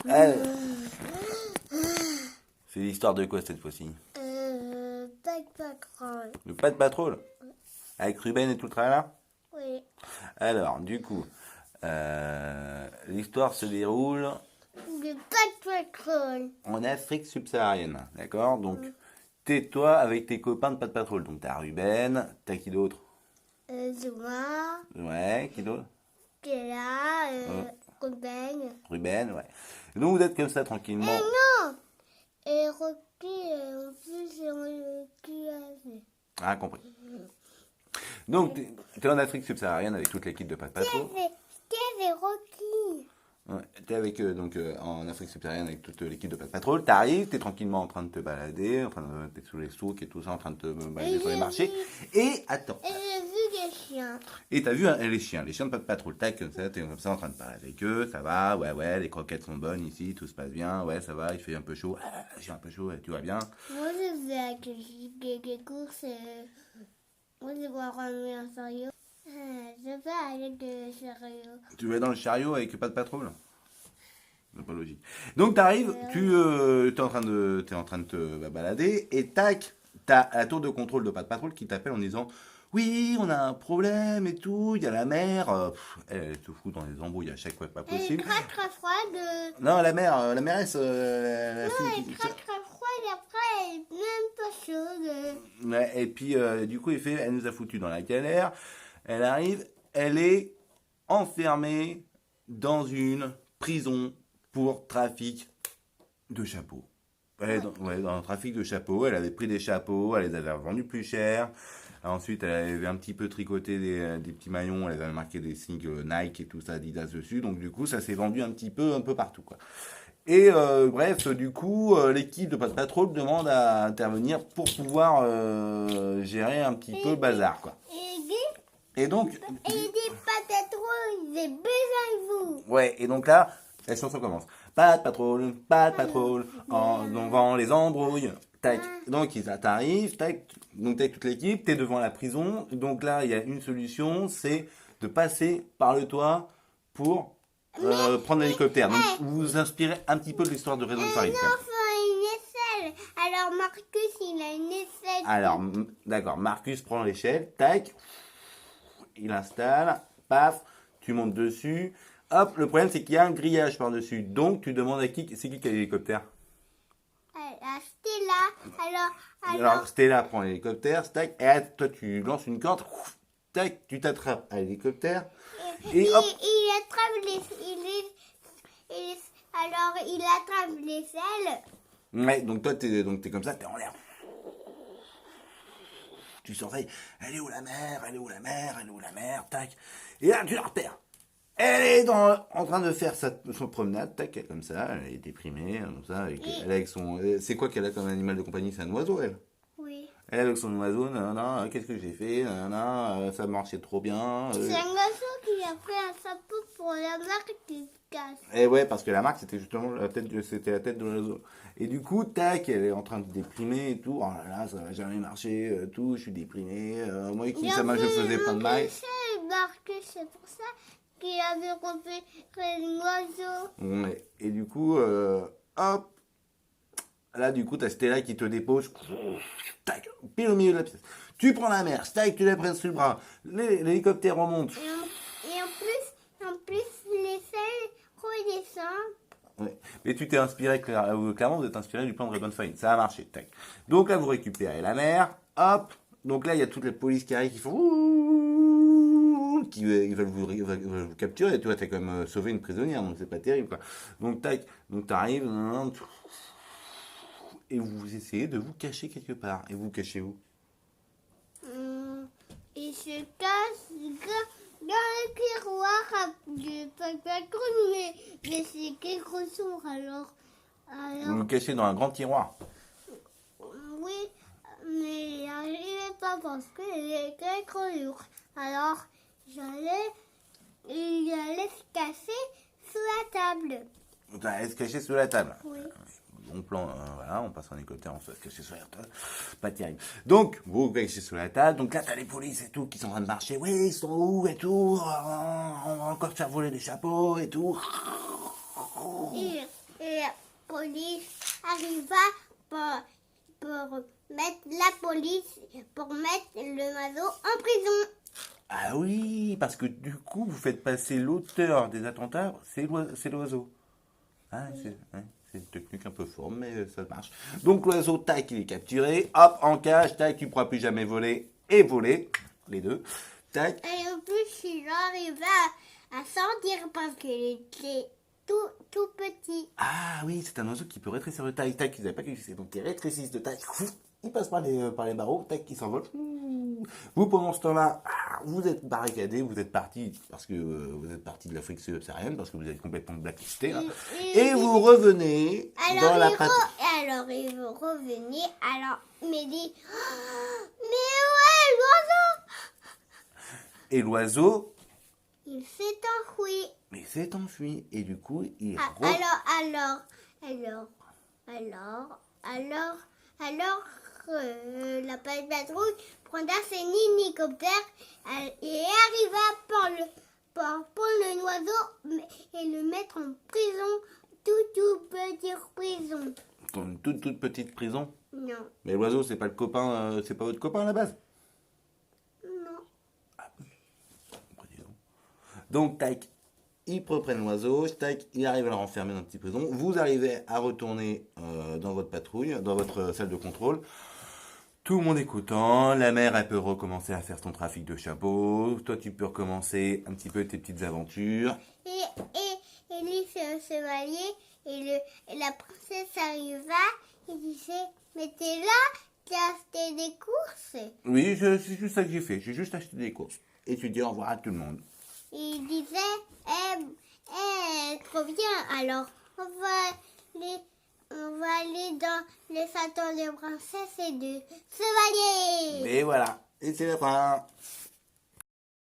Alors, c'est l'histoire de quoi cette fois-ci? Pat Patrol. Le pas de patrol? Avec Ruben et tout le tralala? Oui. Alors, du coup, l'histoire se déroule Le Pat Patrol. en Afrique subsaharienne, d'accord? Donc, t'es toi avec tes copains de pas de patrol. Donc, t'as Ruben, t'as qui d'autre? Zuma, Ouais, qui d'autre? Kela, Ruben. Ruben, ouais. Et donc, vous êtes comme ça tranquillement. Non. Et Rocky, en plus, c'est Rocky avait. Ah, compris. Donc, t'es en Afrique subsaharienne avec toute l'équipe de pas de patrol. Steve et Rocky. Ouais, t'es avec en Afrique subsaharienne avec toute l'équipe de Pas de Patrol. T'arrives, t'es tranquillement en train de te balader, t'es sous les souks et tout ça, en train de te balader sur les marchés. Et attends. Et j'ai vu des chiens. Et t'as vu les chiens de Pas de Patrol. Tac, comme ça, t'es comme ça en train de parler avec eux. Ça va, ouais, les croquettes sont bonnes ici, tout se passe bien. Ouais, ça va, il fait un peu chaud. Ah, j'ai un peu chaud, tu vas bien. Moi, je fais avec des courses. Moi, je vais ramener un chariot. Je vais avec des chariots. Tu vas dans le chariot avec Pas de Patrol? C'est pas logique. Donc t'arrives, t'es en train de te balader et tac, t'as la tour de contrôle de Pas de Patrol qui t'appelle en disant oui, on a un problème et tout, il y a la mer. Elle se fout dans les embrouilles à chaque fois, pas Elle est possible. très très froide. Non, la mairesse. Non, elle est très très froide. Après, elle est même pas chaude. Ouais, et puis du coup, elle nous a foutu dans la galère. Elle arrive, elle est enfermée dans une prison pour trafic de chapeaux. Elle est dans le trafic de chapeaux. Elle avait pris des chapeaux, elle les avait vendus plus cher. Ensuite, elle avait un petit peu tricoté des petits maillons. Elle avait marqué des signes Nike et tout ça, Adidas dessus. Donc du coup, ça s'est vendu un peu partout, quoi. Et bref, du coup, l'équipe de Pas de Patrol demande à intervenir pour pouvoir gérer un petit peu le bazar, quoi. Et donc, Et des patates rouges, j'ai besoin de vous. ouais, et donc là, la chanson commence. Pas de patrol, on vend les embrouilles. Tac. Donc t'arrives, tac, donc t'es avec toute l'équipe, t'es devant la prison. Donc là, il y a une solution, c'est de passer par le toit pour prendre l'hélicoptère. Donc vous vous inspirez un petit peu de l'histoire de Redon Farid. Non, faut une échelle. Alors Marcus, il a une échelle. Alors, d'accord, Marcus prend l'échelle, tac, il installe, paf, tu montes dessus. Hop, le problème c'est qu'il y a un grillage par-dessus. Donc tu demandes à c'est qui a l'hélicoptère? Stella. Alors Stella prend l'hélicoptère, tac, et toi tu lances une corde, tac, tu t'attrapes à l'hélicoptère. Et hop, il attrape alors il attrape l'échelle. ouais, donc toi t'es comme ça, t'es en l'air. Tu surveilles, elle est où la mer, elle est où la mer, elle est où la mer, tac. Et là tu la repères. Elle est en train de faire son promenade, tac, elle est comme ça, elle est déprimée, comme ça, elle est avec son... C'est quoi qu'elle a comme animal de compagnie? C'est un oiseau, elle? Oui. Elle avec son oiseau, non, qu'est-ce que j'ai fait, ça marchait trop bien. C'est un garçon qui a pris un chapeau pour la marque qui se casse. Et ouais, parce que la marque, c'était justement c'était la tête de l'oiseau. Et du coup, tac, elle est en train de déprimer et tout. Oh là là, ça va jamais marcher, tout, je suis déprimé. Moi, qui ça m'a, je faisais pas de mal. Marcus, c'est pour ça qu'il avait repéré l'oiseau. Ouais. Et du coup, hop. Là, du coup, t'as Stella qui te dépose. Tac, pile au milieu de la pièce. Tu prends la mer, tac, tu la prends sur le bras. L'hélicoptère remonte. Et en plus, l'échelle redescend. Ouais. Mais tu t'es inspiré, clairement, vous êtes inspiré du plan de Ray Fine. Ça a marché, tac. Donc là, vous récupérez la mer, hop. Donc là, il y a toute la police qui arrive, qui font ouh, ils veulent vous capturer. Et tu vois, t'as quand même sauvé une prisonnière, donc c'est pas terrible, quoi. Donc tac, donc t'arrives, et vous essayez de vous cacher quelque part. Et vous cachez où? Il se cache dans le tiroir du patron, mais c'est quelque chose alors. Vous vous cachez dans un grand tiroir. Oui, mais il n'arrivait pas parce qu'il était trop lourd. Alors, il allait se cacher sous la table. Vous allez se cacher sous la table. Oui. Bon plan, voilà, on passe en hélicoptère, on se cacher sous la table. Pas terrible. Donc, vous vous cachez sous la table. Donc là, t'as les polices et tout qui sont en train de marcher. Oui, ils sont où et tout. On va encore faire voler des chapeaux et tout. Et police arriva pour mettre le oiseau en prison. Ah oui, parce que du coup, vous faites passer l'auteur des attentats, c'est l'oiseau. Ah, c'est une technique un peu forte, mais ça marche. Donc l'oiseau, tac, il est capturé. Hop, en cage, tac, tu ne pourras plus jamais voler et voler. Les deux. Tac. Et en plus, il arriva à sortir parce qu'il était tout petit. Ah oui, c'est un oiseau qui peut rétrécir de taille. Tac, ils n'avaient pas calculé. Donc il rétrécissent de taille. Il passe par les barreaux. Tac, il s'envole. Vous, pendant ce temps-là, vous êtes barricadés, vous êtes partis, parce que vous êtes partis de l'Afrique subsaharienne, parce que vous êtes complètement blacklistés. Hein, et vous revenez dans la patrie. Alors, il veut revenir. Alors, il me dit, mais ouais, l'oiseau! Et l'oiseau, Il s'est enfui. il s'est enfui. Et du coup, il la patrouille prendra ses hélicoptères et arriva pour le oiseau et le mettre en prison, tout petite prison. dans une toute petite prison. Non, Mais l'oiseau, c'est pas le copain, c'est pas votre copain à la base. non. Donc, tac, ils reprennent l'oiseau, tac, il arrive à le renfermer dans une petite prison. Vous arrivez à retourner dans votre patrouille, dans votre salle de contrôle. Tout le monde est content, la mère, elle peut recommencer à faire son trafic de chapeaux. Toi, tu peux recommencer un petit peu tes petites aventures. Et lui, c'est un chevalier, et la princesse arriva, et disait, mais t'es là, t'as acheté des courses. Oui, c'est juste ça que j'ai fait. J'ai juste acheté des courses. Et tu dis au revoir à tout le monde. Et il disait, trop bien, alors on va aller dans les châteaux de princesse et de chevalier. Et voilà, et c'est la fin.